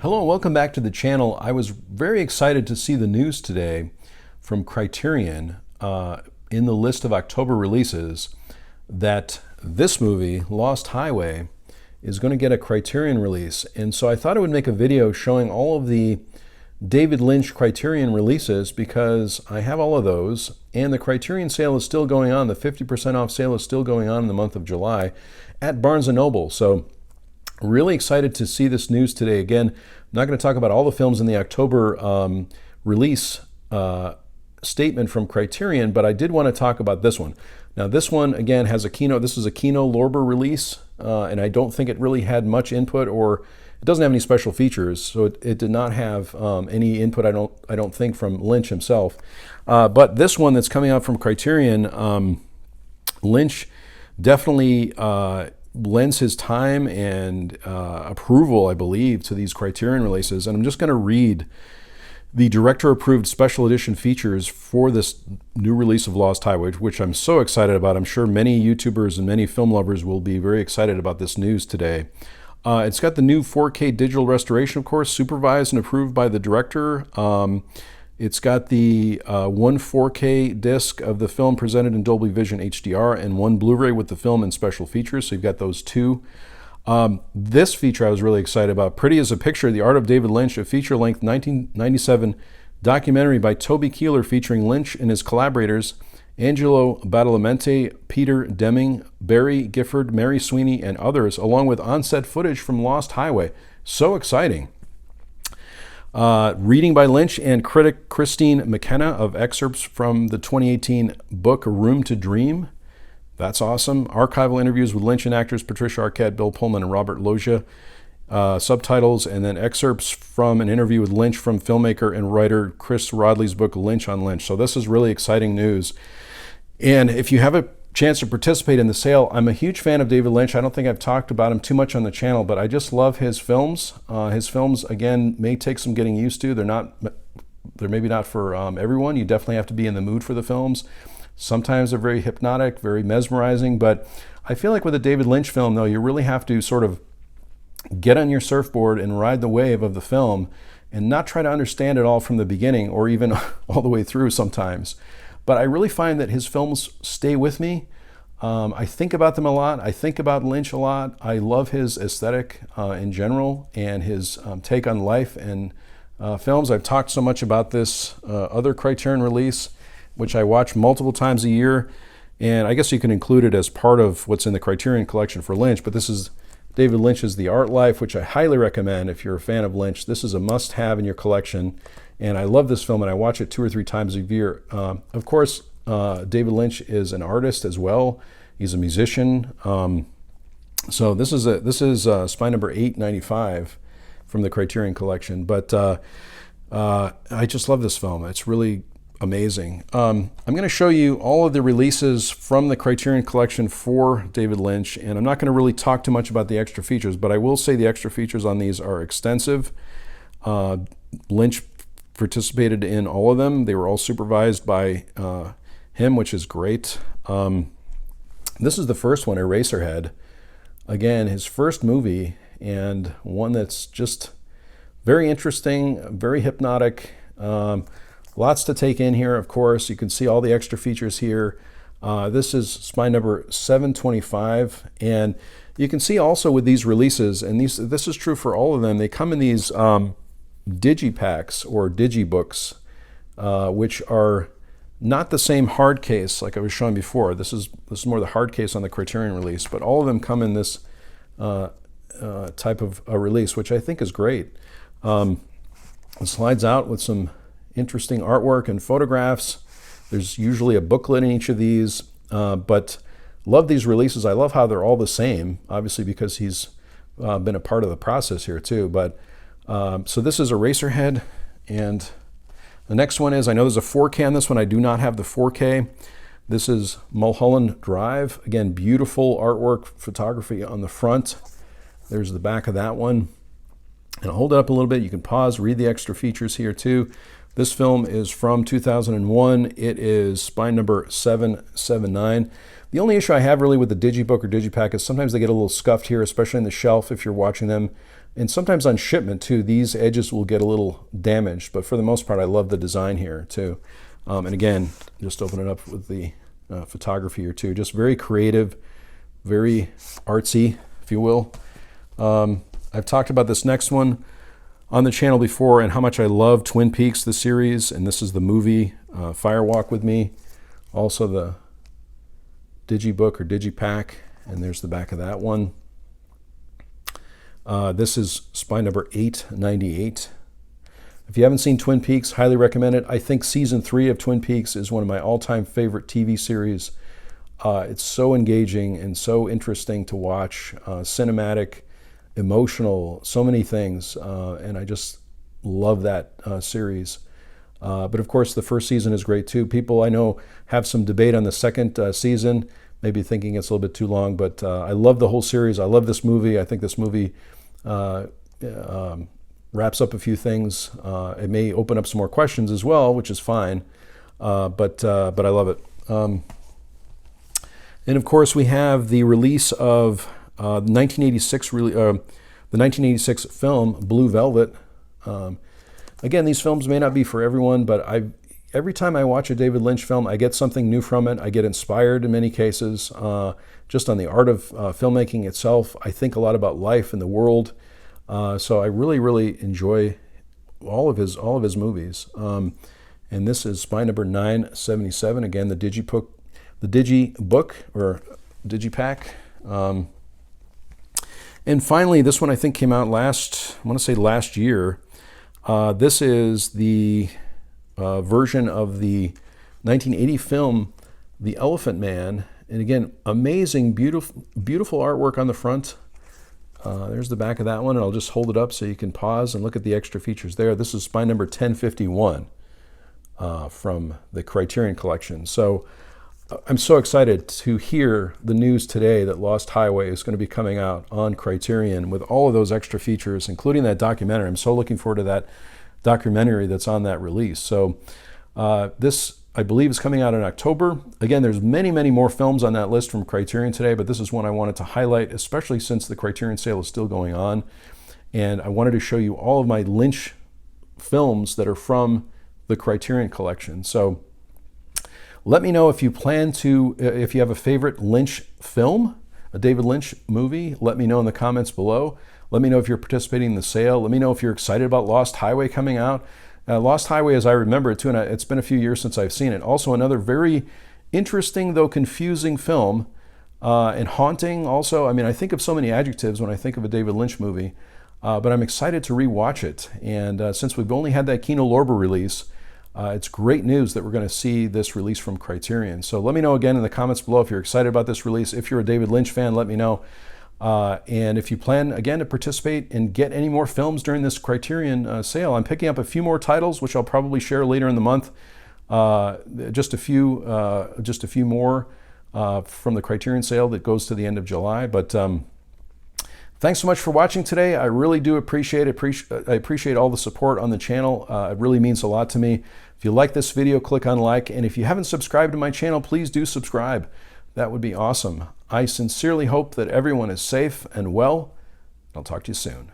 Hello and welcome back to the channel. I was very excited to see the news today from Criterion in the list of October releases that this movie, Lost Highway, is going to get a Criterion release. And so I thought I would make a video showing all of the David Lynch Criterion releases because I have all of those, and the Criterion sale is still going on. The 50% off sale is still going on in the month of July at Barnes & Noble. So really excited to see this news today. Again, I'm not going to talk about all the films in the October release statement from Criterion, but I did want to talk about this one. Now, this one, again, has a Kino. This is a Kino Lorber release, and I don't think it really had much input, or it doesn't have any special features, so it did not have any input, I don't think, from Lynch himself. But this one that's coming out from Criterion, Lynch definitely lends his time and approval, I believe, to these Criterion releases. And I'm just going to read the director-approved special edition features for this new release of Lost Highway, which I'm so excited about. I'm sure many YouTubers and many film lovers will be very excited about this news today. It's got the new 4K digital restoration, of course, supervised and approved by the director. It's got the one 4K disc of the film presented in Dolby Vision HDR and one Blu-ray with the film and special features. So you've got those two. This feature I was really excited about. Pretty as a Picture, The Art of David Lynch, a feature-length 1997 documentary by Toby Keeler featuring Lynch and his collaborators Angelo Badalamenti, Peter Deming, Barry Gifford, Mary Sweeney, and others, along with on-set footage from Lost Highway. So exciting. Reading by Lynch and critic Christine McKenna of excerpts from the 2018 book Room to Dream. That's awesome. Archival interviews with Lynch and actors Patricia Arquette, Bill Pullman, and Robert Loggia. Subtitles, and then excerpts from an interview with Lynch from filmmaker and writer Chris Rodley's book Lynch on Lynch. So this is really exciting news. And if you have a chance to participate in the sale, I'm a huge fan of David Lynch. I don't think I've talked about him too much on the channel, but I just love his films. His films, again, may take some getting used to. They're maybe not for everyone. You definitely have to be in the mood for the films. Sometimes they're very hypnotic, very mesmerizing, but I feel like with a David Lynch film, though, you really have to sort of get on your surfboard and ride the wave of the film and not try to understand it all from the beginning or even all the way through sometimes. But I really find that his films stay with me. I think about them a lot. I think about Lynch a lot. I love his aesthetic in general and his take on life and films. I've talked so much about this other Criterion release, which I watch multiple times a year. And I guess you can include it as part of what's in the Criterion Collection for Lynch. But this is David Lynch's The Art Life, which I highly recommend if you're a fan of Lynch. This is a must-have in your collection. And I love this film, and I watch it 2 or 3 times a year. Of course, David Lynch is an artist as well. He's a musician. So this is spine number 895 from the Criterion Collection. But I just love this film. It's really amazing. I'm going to show you all of the releases from the Criterion Collection for David Lynch, and I'm not going to really talk too much about the extra features, but I will say the extra features on these are extensive. Lynch participated in all of them. They were all supervised by him, which is great. This is the first one, Eraserhead. Again, his first movie, and one that's just very interesting, very hypnotic. Lots to take in here, of course. You can see all the extra features here. This is spine number 725, and you can see also with these releases, and this is true for all of them, they come in these digipacks or digibooks, which are not the same hard case like I was showing before. This is more the hard case on the Criterion release, but all of them come in this type of a release, which I think is great. It slides out with some interesting artwork and photographs. There's usually a booklet in each of these, but love these releases. I love how they're all the same, obviously because he's been a part of the process here too. But so this is Eraserhead, and the next one is, I know there's a 4K on this one. I do not have the 4K. This is Mulholland Drive. Again, beautiful artwork, photography on the front. There's the back of that one. And I'll hold it up a little bit. You can pause, read the extra features here too. This film is from 2001. It is spine number 779. The only issue I have really with the digibook or digipack is sometimes they get a little scuffed here, especially in the shelf if you're watching them And sometimes on shipment too, these edges will get a little damaged, but for the most part, I love the design here too. And again, just open it up with the photography here too. Just very creative, very artsy, if you will. I've talked about this next one on the channel before and how much I love Twin Peaks, the series, and this is the movie, Fire Walk With Me. Also the digibook or digipack, and there's the back of that one. This is spine number 898. If you haven't seen Twin Peaks, highly recommend it. I think season 3 of Twin Peaks is one of my all-time favorite TV series. It's so engaging and so interesting to watch, cinematic, emotional, so many things, and I just love that series. But of course, the first season is great too. People I know have some debate on the second season, maybe thinking it's a little bit too long, but I love the whole series. I love this movie. I think this movie wraps up a few things. It may open up some more questions as well, which is fine, but I love it. And of course, we have the release of the 1986 film Blue Velvet. Again, these films may not be for everyone, but every time I watch a David Lynch film, I get something new from it. I get inspired in many cases, just on the art of filmmaking itself. I think a lot about life and the world. So I really, really enjoy all of his movies. And this is spine number 977. Again, the digibook or digipack. And finally, this one I think came out last year. This is the version of the 1980 film, The Elephant Man. And again, amazing, beautiful artwork on the front. There's the back of that one, and I'll just hold it up so you can pause and look at the extra features there. This is spine number 1051 from the Criterion Collection. So I'm so excited to hear the news today that Lost Highway is going to be coming out on Criterion with all of those extra features, including that documentary. I'm so looking forward to that documentary that's on that release. So this, I believe, is coming out in October. Again, there's many, many more films on that list from Criterion today, but this is one I wanted to highlight, especially since the Criterion sale is still going on. And I wanted to show you all of my Lynch films that are from the Criterion Collection. So let me know if you if you have a favorite Lynch film, a David Lynch movie. Let me know in the comments below. Let me know if you're participating in the sale. Let me know if you're excited about Lost Highway coming out. Lost Highway, as I remember it too, and it's been a few years since I've seen it. Also another very interesting, though confusing film, and haunting also. I mean, I think of so many adjectives when I think of a David Lynch movie, but I'm excited to rewatch it. And since we've only had that Kino Lorber release, it's great news that we're going to see this release from Criterion. So let me know again in the comments below if you're excited about this release. If you're a David Lynch fan, let me know. And if you plan, again, to participate and get any more films during this Criterion sale, I'm picking up a few more titles, which I'll probably share later in the month. Just a few more from the Criterion sale that goes to the end of July. But thanks so much for watching today. I really do appreciate it. I appreciate all the support on the channel. It really means a lot to me. If you like this video, click on like. And if you haven't subscribed to my channel, please do subscribe. That would be awesome. I sincerely hope that everyone is safe and well. I'll talk to you soon.